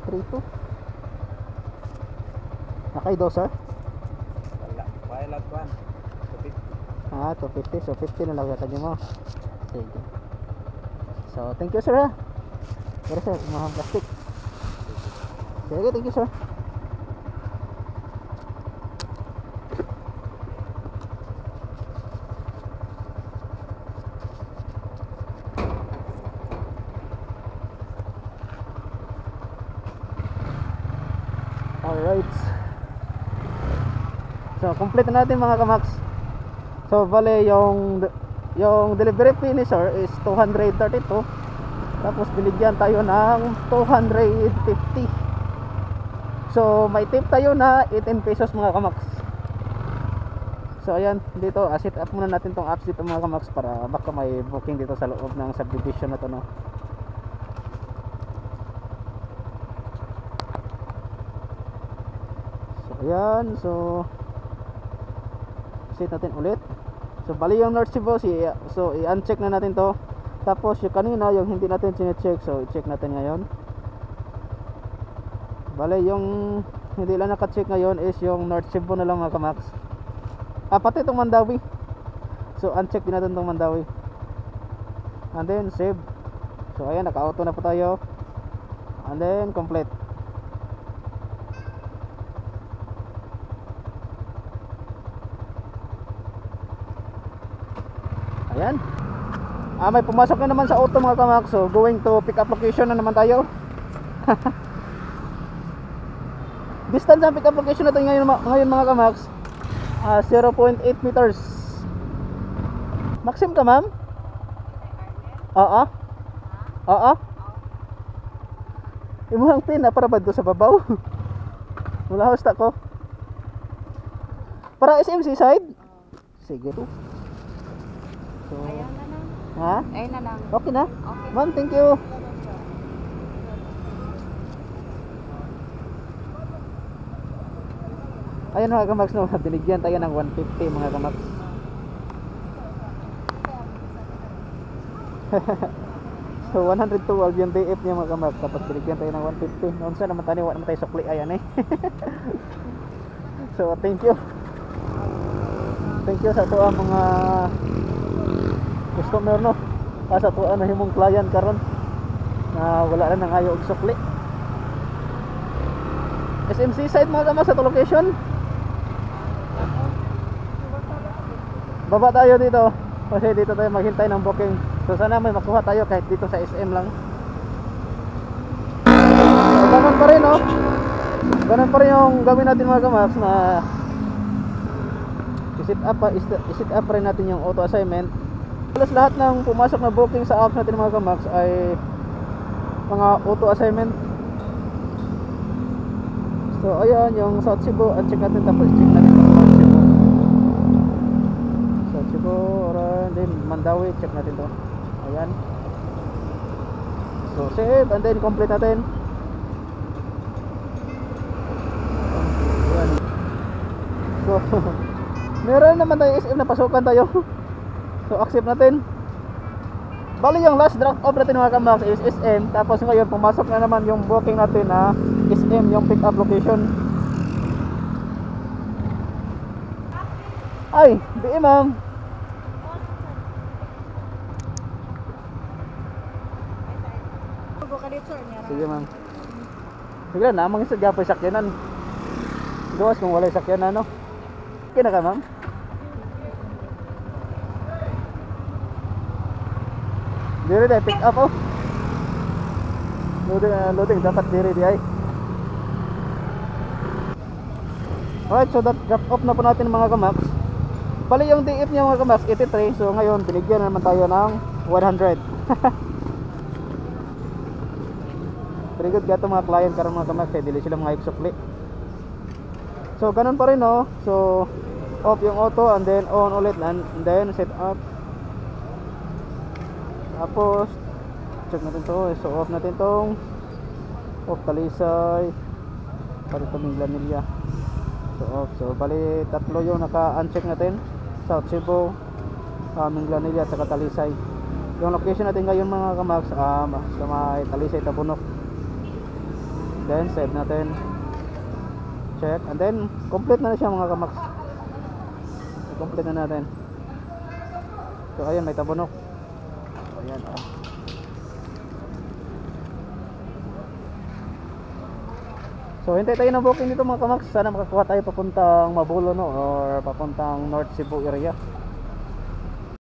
232. Nakaido sir? Wala. Pilot 1. 250. 250. So 50 na lang yata nyo mo. Sige. So thank you sir ha. Pero sir, mahal plastic. Sige, thank you sir. Alright. So complete na natin mga kamax. So bale yung delivery fee ni sir is 232. Tapos binigyan tayo ng 250. So may tip tayo na 18 pesos mga kamax. So ayan, dito set up muna natin tong apps dito mga kamax para baka may booking dito sa loob ng subdivision na to, no. Ayan, so set natin ulit. So bali yung North Cebu, so i-uncheck na natin to. Tapos yung kanina, yung hindi natin sine-check, so i-check natin ngayon. Bali yung hindi lang naka-check ngayon is yung North Cebu na lang mga kamax. Pati itong Mandawi. So uncheck din natin itong Mandawi. And then save. So ayan, naka-auto na po tayo. And then complete. Ayan. May pumasok na naman sa auto mga kamax. So going to pick up location na naman tayo. Distance ang pick up location natin ngayon mga kamax, 0.8 meters. Maxim ka ma'am? Oo. Oo. Imuhang pin na para ba doon sa babaw? Wala hosta ko. Para SMC side? Sige to. So, ayan na lang. ha? Ayun na lang. Okay na? Okay. Ma'am, thank you. Ayan mga kamax, no, binigyan tayo ng 150 mga kamax. So 112 yung DF niya mga kamax. Tapos binigyan tayo ng 150. Noon sa naman tayo, wala naman tayo sukli. Ayan eh. So thank you. Thank you sa tuwa mga customer, no. Sa tuwa na himong client karon na wala na nang ayo og sukli. SMC side mga kamax sa to location. Baba tayo dito kasi dito tayo maghintay ng booking. So sana may makuha tayo kahit dito sa SM lang. So ganun pa rin, no? Ganun pa rin yung gawin natin mga kamax na i-set up rin natin yung auto assignment. Plus lahat ng pumasok na booking sa apps natin mga kamax ay mga auto assignment. So ayan yung South Cebu, check natin tapos check natin yung South Cebu. South Cebu, then Mandawi, check natin to. Ayan. So save and then complete natin. Ayan. So meron naman tayo SM na pasukan tayo. So accept natin. Bali yung last drop off natin mga kamax is SM. Tapos ngayon pumasok na naman yung booking natin na SM, yung pick up location. Ay, di ma'am. Sige ma'am. Sige na, namang isa gapoy sakyanan. Gawas kung wala sakyanan, no? Okay na ka ma'am? Diri tayo pick up, oh. Loading dapat diri di ay. Alright, so that drop off na po natin mga kamax. Bali yung DF niya mga kamax 83. So ngayon binigyan na naman tayo ng 100. Very good gato mga client karon mga kamax, kaya dili sila mga iksukli. So ganun pa rin, no. So off yung auto and then on ulit and then set up. Tapos check natin to. So off natin tong off Talisay, pati itong Minglanilla. So off. So bali tatlo yung naka-uncheck natin. South Cebu, Minglanilla at saka Talisay. Yung location natin ngayon mga kamax sa may Talisay, Tabunok. Then save natin. Check. And then complete na siya mga kamax. I-complete na natin. So ayan, may tabunok. Ayan, oh. So hintay tayo ng booking dito mga kamax. Sana makakuha tayo papuntang Mabulo, no, or papuntang North Cebu area.